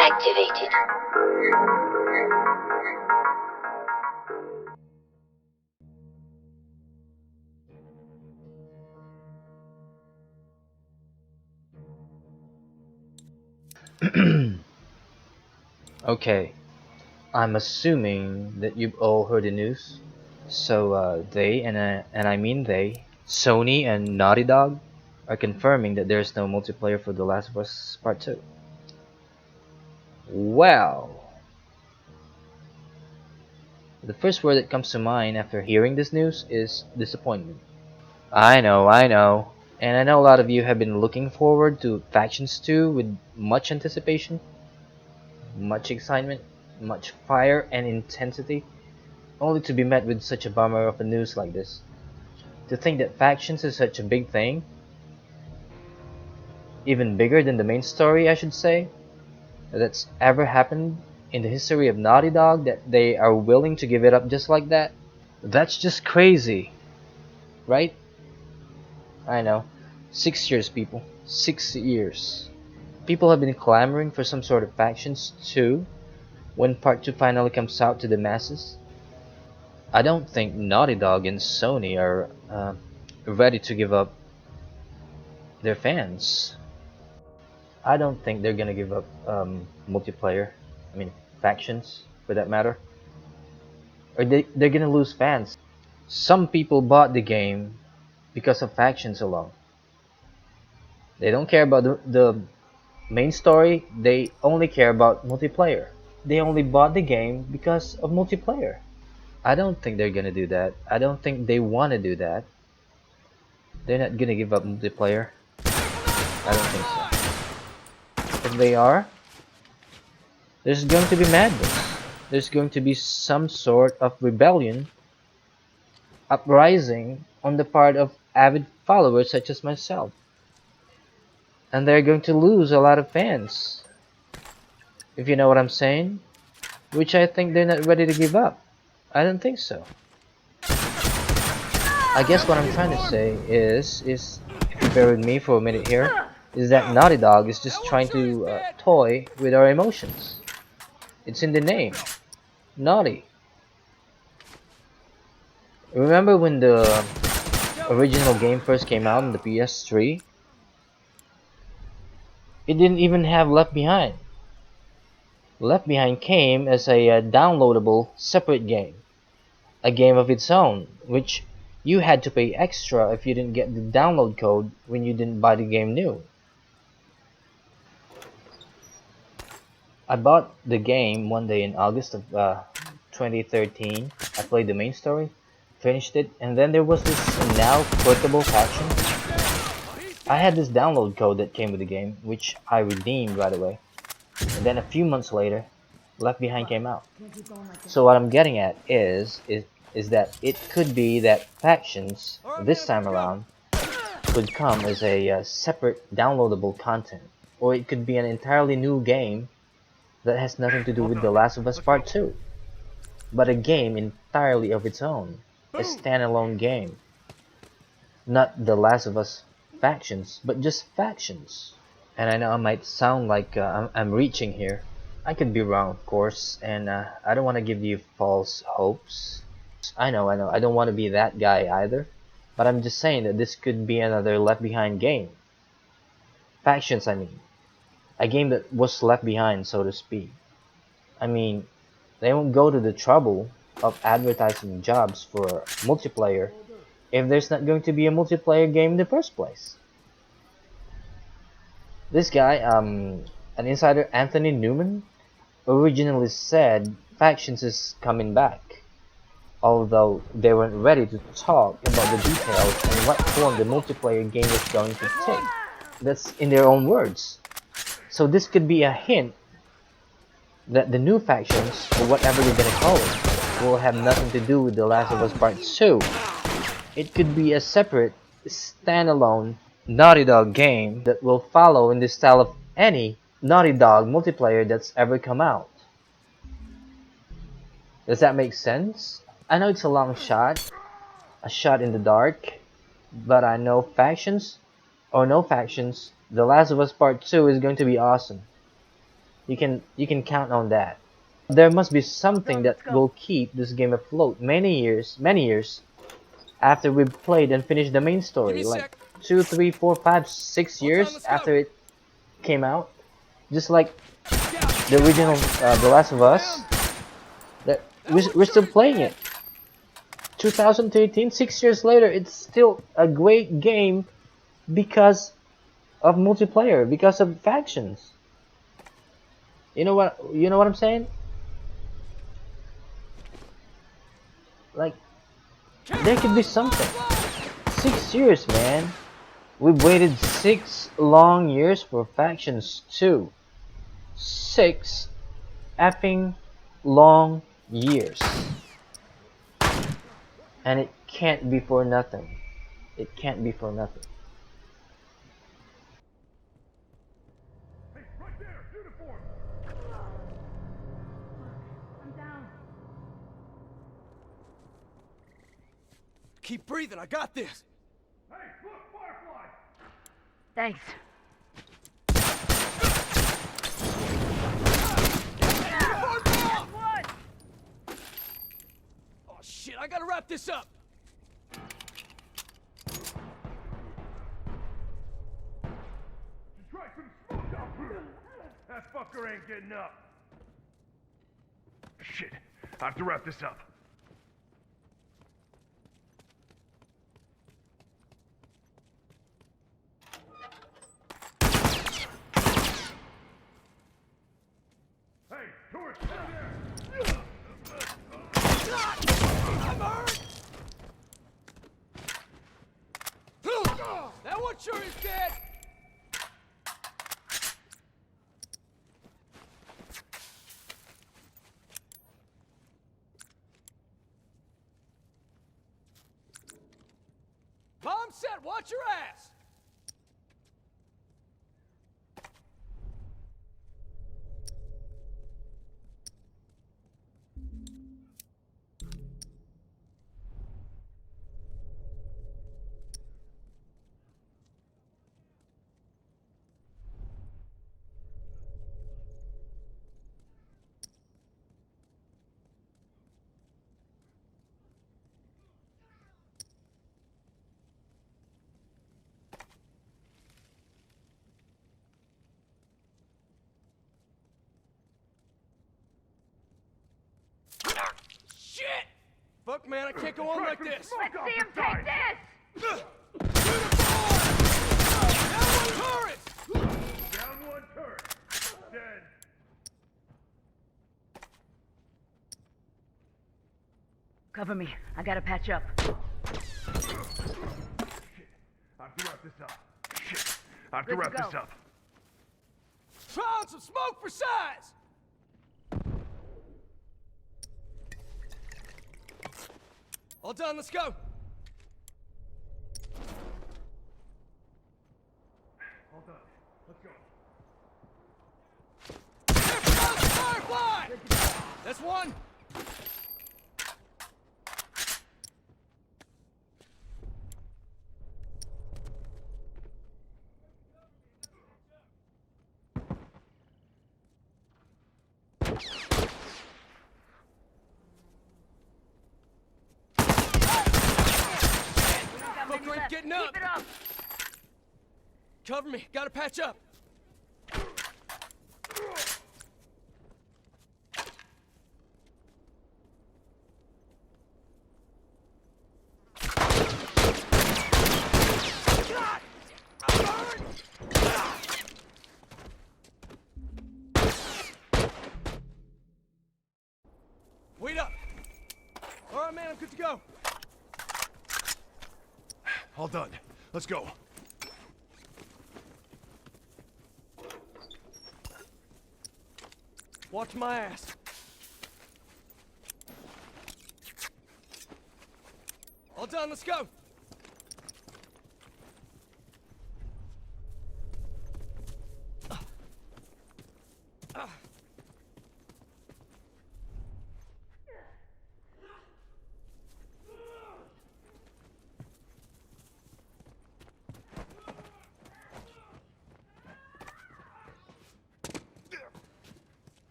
Activated. Okay, I'm assuming that you've all heard the news. So I mean Sony and Naughty Dog are confirming that there's no multiplayer for The Last of Us Part 2. Well, the first word that comes to mind after hearing this news is disappointment. I know. And I know a lot of you have been looking forward to Factions 2 with much anticipation, much excitement, much fire and intensity, only to be met with such a bummer of a news like this. To think that Factions is such a big thing, even bigger than the main story, I should say, that's ever happened in the history of Naughty Dog, that they are willing to give it up just like that. That's just crazy, right? I know. 6 years, people. 6 years. People have been clamoring for some sort of Factions 2 when Part 2 finally comes out to the masses. I don't think Naughty Dog and Sony are ready to give up their fans. I don't think they're gonna give up multiplayer. I mean, factions for that matter. Or they're gonna lose fans. Some people bought the game because of factions alone. They don't care about the main story, they only care about multiplayer. They only bought the game because of multiplayer. I don't think they're gonna do that. I don't think they wanna do that. They're not gonna give up multiplayer. I don't think so. If they are, there's going to be madness. There's going to be some sort of rebellion, uprising on the part of avid followers such as myself. And they're going to lose a lot of fans, if you know what I'm saying. Which I think they're not ready to give up. I don't think so. I guess what I'm trying to say is if you bear with me for a minute here, is that Naughty Dog is just trying to toy with our emotions. It's in the name. Naughty. Remember when the original game first came out on the PS3? It didn't even have Left Behind. Left Behind came as a downloadable separate game, a game of its own, which you had to pay extra if you didn't get the download code when you didn't buy the game new. I bought the game one day in August of 2013. I played the main story, finished it, and then there was this now portable faction. I had this download code that came with the game, which I redeemed right away. And then a few months later, Left Behind came out. So what I'm getting at is that it could be that factions this time around could come as a separate downloadable content, or it could be an entirely new game that has nothing to do with The Last of Us Part 2, but a game entirely of its own, a standalone game. Not The Last of Us factions, but just factions. And I know I might sound like I'm reaching here. I could be wrong, of course, and I don't want to give you false hopes. I know, I don't want to be that guy either. But I'm just saying that this could be another Left Behind game. Factions, I mean. A game that was left behind, so to speak. I mean, they won't go to the trouble of advertising jobs for multiplayer if there's not going to be a multiplayer game in the first place. This guy, an insider, Anthony Newman, originally said Factions is coming back, although they weren't ready to talk about the details and what form the multiplayer game was going to take. That's in their own words. So this could be a hint that the new factions, or whatever you're gonna call it, will have nothing to do with The Last of Us Part 2. It could be a separate, standalone Naughty Dog game that will follow in the style of any Naughty Dog multiplayer that's ever come out. Does that make sense? I know it's a long shot, a shot in the dark, but I know factions or no factions, The Last of Us Part 2 is going to be awesome. You can count on that. There must be something Done, that let's go. will keep this game afloat many years after we've played and finished the main Give me story, a like sec. 2, 3, 4, 5, 6 All done, years let's go. after it came out. Just like Scout, the scout, original watch The Last of Us, down. that That one we're still sure is playing dead. it. 2013, 6 years later, it's still a great game because of multiplayer, because of factions. You know what I'm saying? Like, there could be Camouflage, something. fire, 6 years, man. We've waited 6 long years for Factions 2. 6 effing long years. And it can't be for nothing. It can't be for nothing. I'm down. Keep breathing, I got this. Thanks. What? Oh shit, I gotta wrap this up. Try some smoke out here. That fucker ain't getting up. Shit, I have to wrap this up. Hey, tourist, stay there! I'm hurt. That one sure is dead. Bomb set, watch your ass. Shit! Fuck, man, I can't go on like this. Let's see him take this! That one turret! Down one turret. Dead. Cover me. I gotta patch up. I have to wrap this up. Shit, I have to Good to wrap this go. up. Try on some smoke for size! All done, let's go. All done. Let's go. Firefly! That's one. Got many Fucker ain't left. getting up. Keep it up! Cover me, gotta patch up. God! I'm hurt! Wait up! Alright, man, I'm good to go. All done. Let's go. Watch my ass. All done, let's go.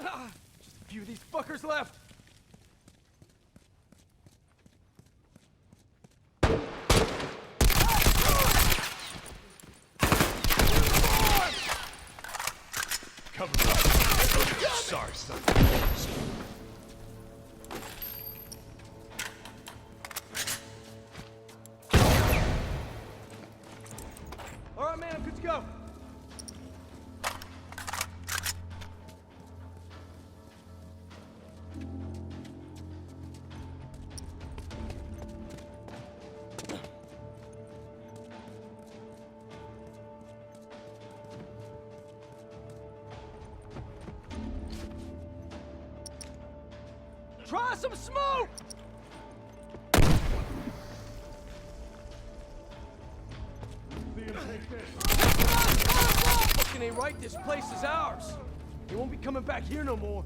Just a few of these fuckers left. Cover me. Sorry, son. All right, man, I'm good to go. Try some smoke! Fucking ain't right, this place is ours. He won't be coming back here no more.